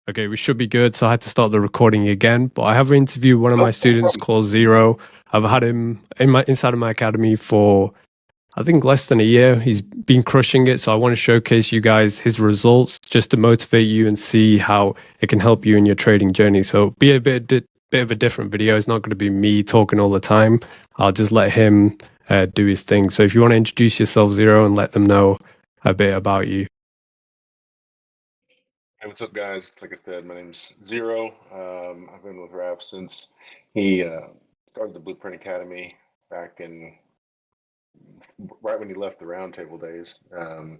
Okay, we should be good. So I had to start the recording again. But I have interviewed one of my students called Zero. I've had him inside of my academy for I think less than a year. He's been crushing it. So I want to showcase you guys his results just to motivate you and see how it can help you in your trading journey. So be a bit of a different video. It's not going to be me talking all the time. I'll just let him do his thing. So if you want to introduce yourself, Zero, and let them know a bit about you. Hey, what's up, guys? Like I said, my name's Zero. I've been with Raph since he started the Blueprint Academy back in right when he left the Roundtable days. Kind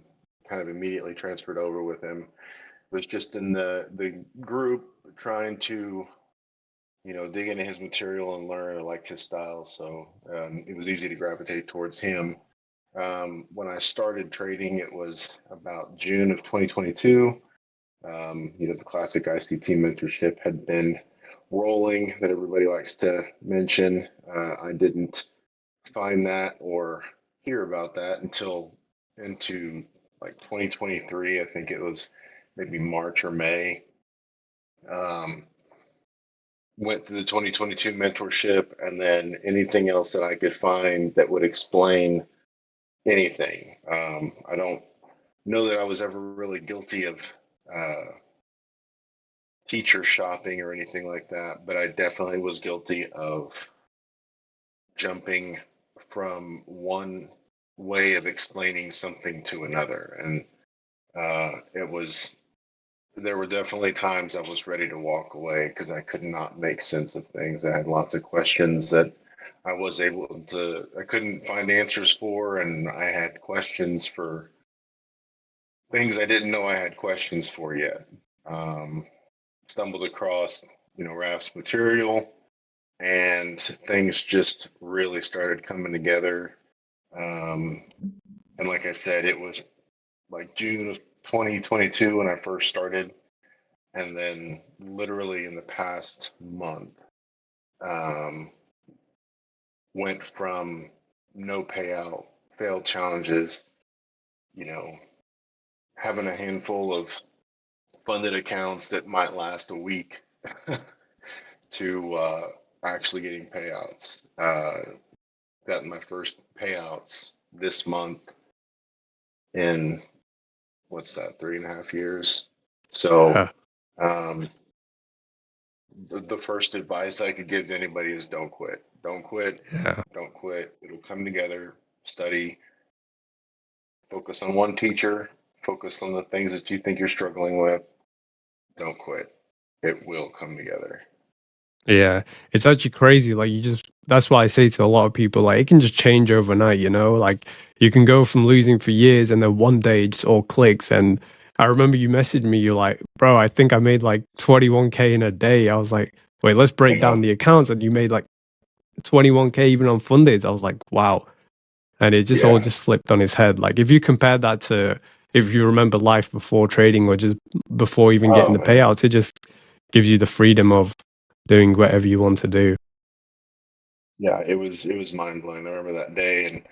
of immediately transferred over with him. Was just in the group trying to dig into his material and learn. I liked his style, so it was easy to gravitate towards him. When I started trading, it was about June of 2022. The classic ICT mentorship had been rolling that everybody likes to mention. I didn't find that or hear about that until into like 2023. I think it was maybe March or May. Um, Went through the 2022 mentorship, and then anything else that I could find that would explain anything. I don't know that I was ever really guilty of uh, teacher shopping or anything like that, but I definitely was guilty of jumping from one way of explaining something to another. And there were definitely times I was ready to walk away because I could not make sense of things. I had lots of questions that I couldn't find answers for, and I had questions for things I didn't know I had questions for yet. Um, Stumbled across, Raf's material, and things just really started coming together. Um, and like I said, it was like June of 2022 when I first started, and then literally in the past month, um, went from no payout, failed challenges, you know, having a handful of funded accounts that might last a week to actually getting payouts. Got my first payouts this month in what's that, 3.5 years. So Yeah. um, the first advice I could give to anybody is don't quit. Don't quit. Yeah. Don't quit. It'll come together. Study. Focus on one teacher. Focus on the things that you think you're struggling with. Don't quit. It will come together. Yeah, it's actually crazy. That's why I say to a lot of people, like, it can just change overnight, Like, you can go from losing for years and then one day it just all clicks. And I remember you messaged me, you're like, bro, I think I made like 21K in a day. I was like, wait, let's break down the accounts. And you made like 21K even on funded. I was like, wow. And it just all Yeah. just flipped on his head. Like, if you compare that to if you remember life before trading or just before even getting Oh the man. payouts, it just gives you the freedom of doing whatever you want to do. Yeah. It was mind blowing. I remember that day, and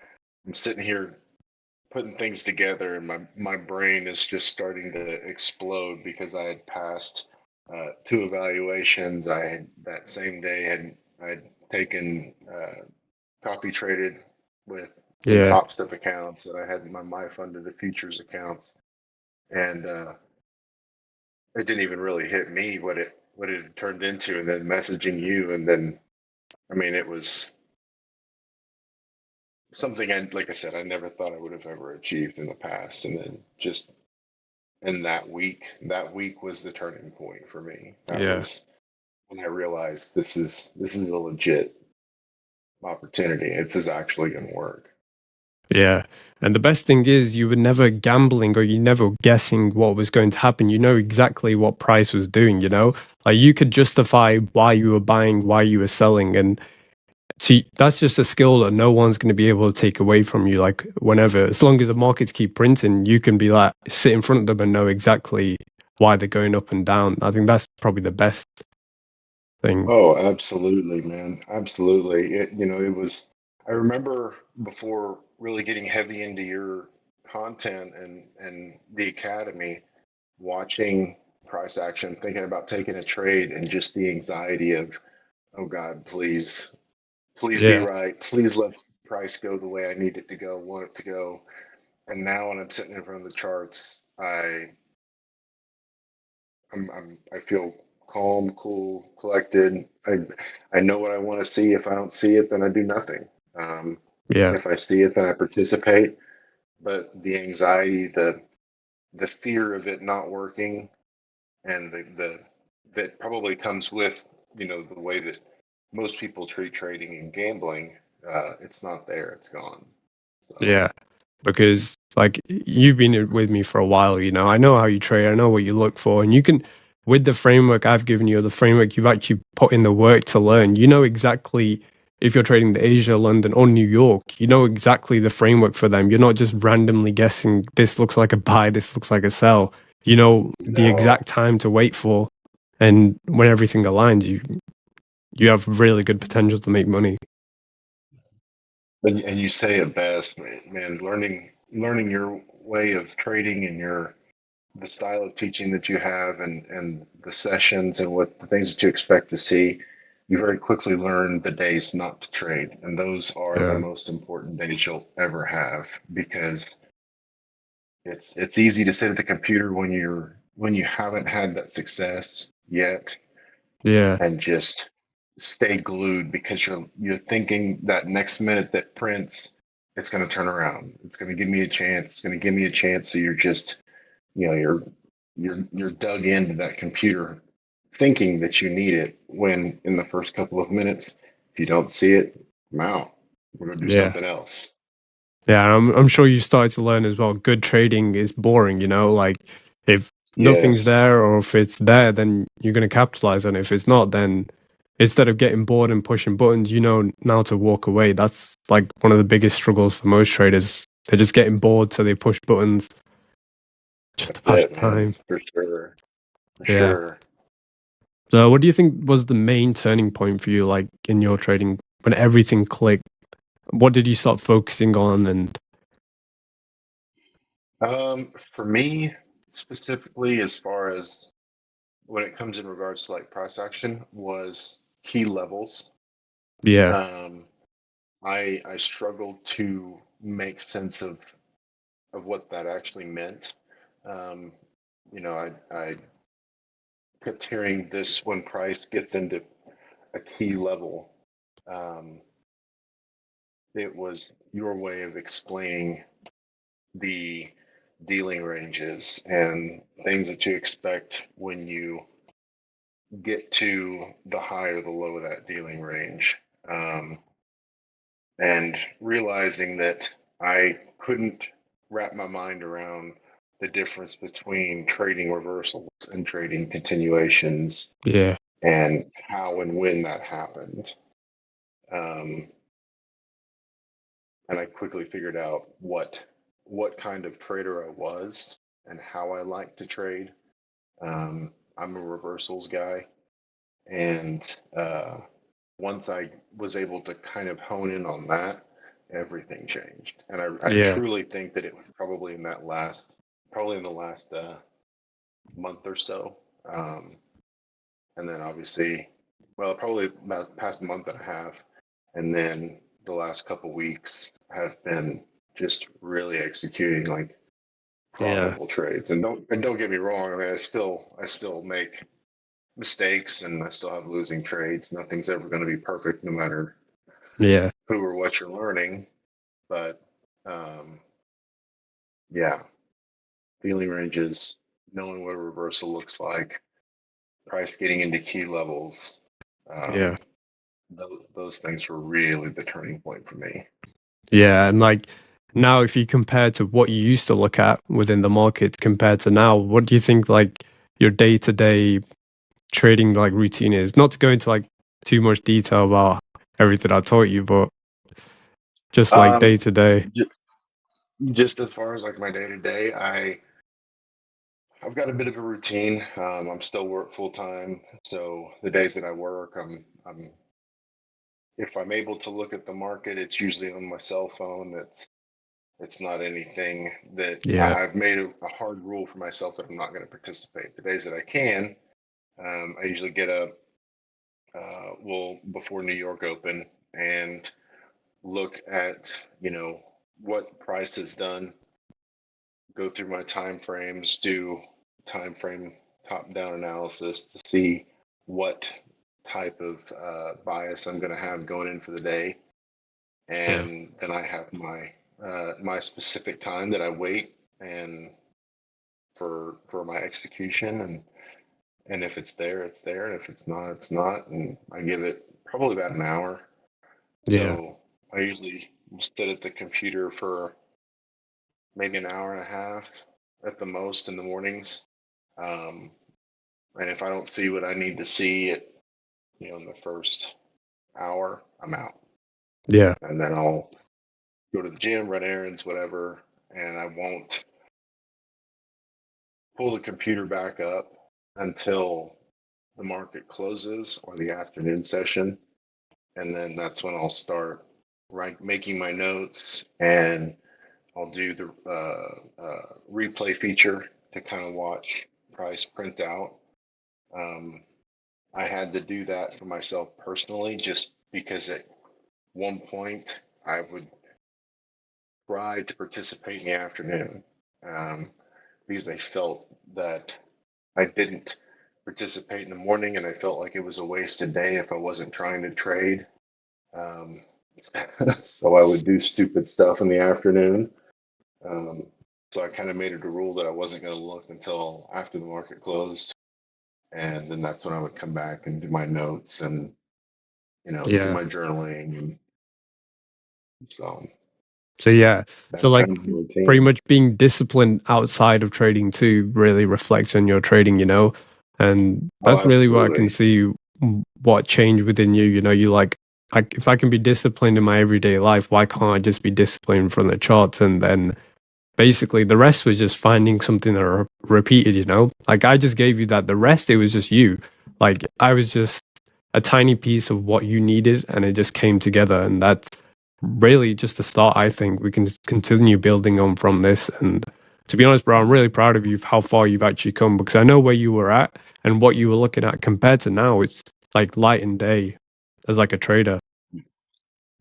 I'm sitting here putting things together, and my brain is just starting to explode because I had passed two evaluations. I had that same day had I'd taken copy traded with some Yeah. top step accounts, and I had my funded the futures accounts, and it didn't even really hit me what it had turned into, and then messaging you, and then I mean it was something like I said, I never thought I would have ever achieved in the past, and then just in that week was the turning point for me. That Yeah. was when I realized this is a legit opportunity. This is actually going to work. Yeah. And the best thing is you were never gambling or you never guessing what was going to happen. You know exactly what price was doing. Like you could justify why you were buying, why you were selling. And see, that's just a skill that no one's going to be able to take away from you. Like whenever, as long as the markets keep printing, you can be like sit in front of them and know exactly why they're going up and down. I think that's probably the best thing. Oh, absolutely, man. Absolutely. It was, I remember before really getting heavy into your content and the academy, watching. price action, thinking about taking a trade, and just the anxiety of, oh God, please be Yeah. right. Please let price go the way I need it to go, want it to go. And now when I'm sitting in front of the charts, I feel calm, cool, collected. I know what I want to see. If I don't see it, then I do nothing. Yeah. If I see it, then I participate. But the anxiety, the fear of it not working, and the that probably comes with, the way that most people treat trading and gambling. It's not there. It's gone. So Yeah. Because like you've been with me for a while, I know how you trade, I know what you look for, and you can, with the framework I've given you, or the framework you've actually put in the work to learn, you know exactly if you're trading the Asia, London, or New York, you know exactly the framework for them. You're not just randomly guessing, this looks like a buy, this looks like a sell. You know the no, exact time to wait for, and when everything aligns, you have really good potential to make money. and you say it best, man. Learning your way of trading and the style of teaching that you have, and the sessions and what the things that you expect to see, you very quickly learn the days not to trade, and those are the Yeah. most important days you'll ever have, because it's easy to sit at the computer when you haven't had that success yet, Yeah. and just stay glued, because you're thinking that next minute that prints, it's going to turn around, it's going to give me a chance, it's going to give me a chance. So you're just, you're dug into that computer, thinking that you need it, when in the first couple of minutes, if you don't see it, I'm out. We're going to do Yeah. something else. Yeah, I'm sure you started to learn as well. Good trading is boring, like if nothing's Yes, there or if it's there, then you're going to capitalize on it. If it's not, then instead of getting bored and pushing buttons, you know now to walk away. That's like one of the biggest struggles for most traders. They're just getting bored, so they push buttons just to that's pass it, man, time. for sure, for Yeah. sure. So what do you think was the main turning point for you, like in your trading, when everything clicked? What did you start focusing on? And For me specifically, as far as when it comes in regards to like price action, was key levels. yeah, Um, I struggled to make sense of what that actually meant. Um, I kept hearing this: when price gets into a key level, um, it was your way of explaining the dealing ranges and things that you expect when you get to the high or the low of that dealing range. Um, and realizing that I couldn't wrap my mind around the difference between trading reversals and trading continuations, yeah, and how and when that happened. Um, and I quickly figured out what kind of trader I was and how I like to trade. I'm a reversals guy, and once I was able to kind of hone in on that, everything changed. And I yeah, truly think that it was probably in the last month or so. Um, and then obviously, well, probably about past month and a half. And then the last couple weeks have been just really executing like yeah, profitable trades. And don't get me wrong. I mean, I still make mistakes, and I still have losing trades. Nothing's ever going to be perfect, no matter yeah. who or what you're learning. But um, yeah, feeling ranges, knowing what a reversal looks like, price getting into key levels, Yeah. um, those things were really the turning point for me. Yeah. And like now, if you compare to what you used to look at within the market compared to now, what do you think like your day to day trading like routine is? Not to go into like too much detail about everything I taught you, but just like day Um, to day. j- just as far as like my day to day, I've got a bit of a routine. I'm still work full time, so the days that I work, I'm if I'm able to look at the market, it's usually on my cell phone. It's not anything that Yeah. I've made a hard rule for myself that I'm not going to participate. The days that I can, I usually get up, well, before New York Open and look at, what price has done, go through my time frames, do time frame top down analysis to see what type of bias I'm going to have going in for the day, Yeah. and then I have my specific time that I wait and for my execution, and if it's there, it's there, and if it's not, it's not, and I give it probably about an hour. Yeah. So I usually sit at the computer for maybe an hour and a half at the most in the mornings. Um, and if I don't see what I need to see in the first hour, I'm out. Yeah. And then I'll go to the gym, run errands, whatever, and I won't pull the computer back up until the market closes or the afternoon session. And then that's when I'll start making my notes, and I'll do the replay feature to kind of watch price print out. I had to do that for myself personally, just because at one point I would try to participate in the afternoon, because I felt that I didn't participate in the morning, and I felt like it was a wasted day if I wasn't trying to trade. Um, so I would do stupid stuff in the afternoon. Um, so I kind of made it a rule that I wasn't going to look until after the market closed, and then that's when I would come back and do my notes and do Yeah. my journaling, and so So yeah. So that's like kind of the pretty routine. much being disciplined outside of trading too really reflects on your trading, and Oh, that's really what I can absolutely. see what changed within you. You like if I can be disciplined in my everyday life, why can't I just be disciplined from the charts? And then basically the rest was just finding something that repeated. Like I just gave you that. The rest, it was just you. Like I was just a tiny piece of what you needed, and it just came together. And that's really just the start. I think we can continue building on from this. And to be honest, bro, I'm really proud of you for how far you've actually come, because I know where you were at and what you were looking at compared to now. It's like light and day as like a trader.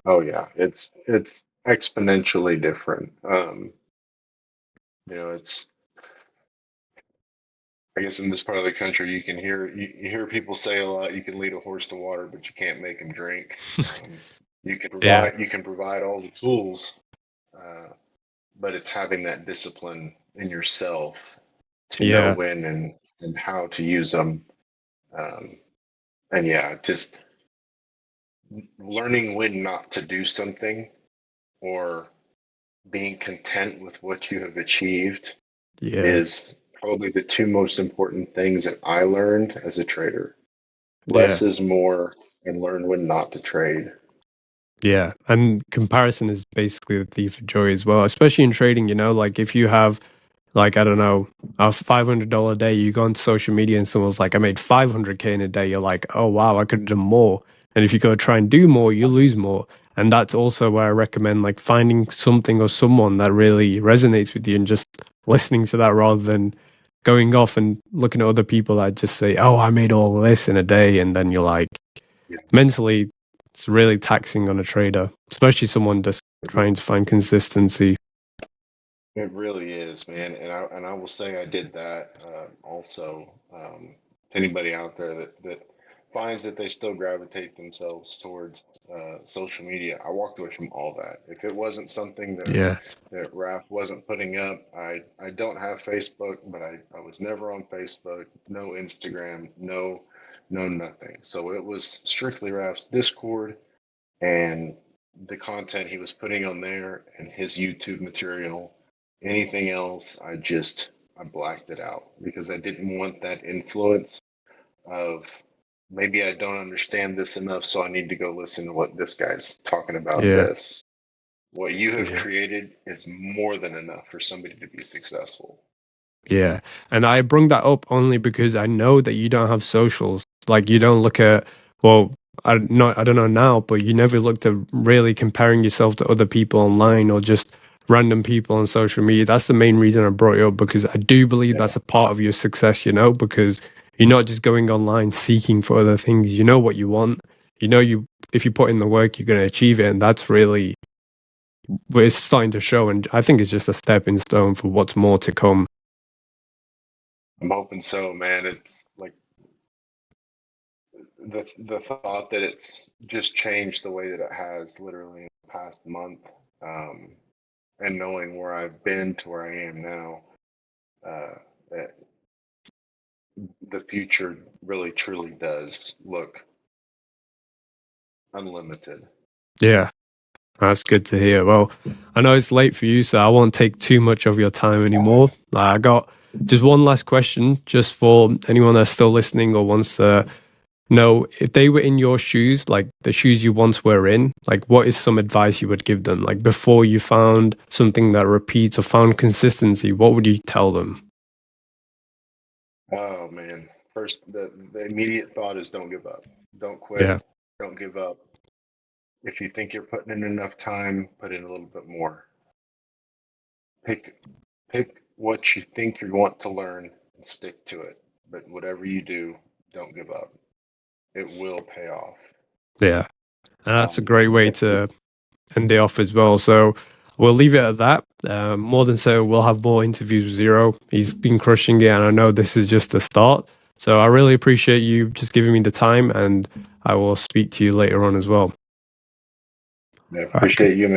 Oh yeah, it's exponentially different. It's, I guess in this part of the country, you hear people say a lot. You can lead a horse to water, but you can't make him drink. You can Yeah, provide all the tools, uh, but it's having that discipline in yourself to know yeah, when and how to use them. Um, and yeah, just learning when not to do something, or being content with what you have achieved, yeah, is probably the two most important things that I learned as a trader. yeah. Less is more, and learn when not to trade. Yeah, and comparison is basically the thief of joy as well, especially in trading. Like if you have, like, I don't know, a $500 day, you go on social media and someone's like, I made 500K in a day. You're like, oh, wow, I could have done more. And if you go try and do more, you lose more. And that's also where I recommend like finding something or someone that really resonates with you and just listening to that rather than going off and looking at other people that just say, oh, I made all this in a day. And then you're like, Yeah. mentally it's really taxing on a trader, especially someone just trying to find consistency. It really is, man. And I will say I did that also. To anybody out there that finds that they still gravitate themselves towards social media, I walked away from all that. If it wasn't something Yeah, that Raf wasn't putting up, I don't have Facebook, but I was never on Facebook, no Instagram, no nothing. So it was strictly Raf's Discord and the content he was putting on there and his YouTube material. Anything else, I blacked it out because I didn't want that influence of, maybe I don't understand this enough, so I need to go listen to what this guy's talking about yeah, this. What you have yeah, created is more than enough for somebody to be successful. yeah. And I bring that up only because I know that you don't have socials. Like you don't look at, well, I don't know now, but you never looked at really comparing yourself to other people online or just random people on social media. That's the main reason I brought it up, because I do believe that's a part of your success, because you're not just going online seeking for other things. You know what you want. If you put in the work, you're going to achieve it. And that's really, it's starting to show. And I think it's just a stepping stone for what's more to come. I'm hoping so, man. It's like the thought that it's just changed the way that it has literally in the past month, and knowing where I've been to where I am now, that the future really truly does look unlimited. Yeah, that's good to hear. Well, I know it's late for you, so I won't take too much of your time anymore. I got just one last question, just for anyone that's still listening or wants to know, if they were in your shoes, like the shoes you once were in, like what is some advice you would give them? Like before you found something that repeats or found consistency, what would you tell them? Oh man. First, the immediate thought is don't give up. Don't Yeah, quit. Don't give up. If you think you're putting in enough time, put in a little bit more. Pick what you think you want to learn and stick to it. But whatever you do, don't give up. It will pay off. yeah. And that's a great way to end it off as well. So we'll leave it at that. More than so, we'll have more interviews with Zero. He's been crushing it, and I know this is just the start. So I really appreciate you just giving me the time, and I will speak to you later on as well. I All right, appreciate you, man.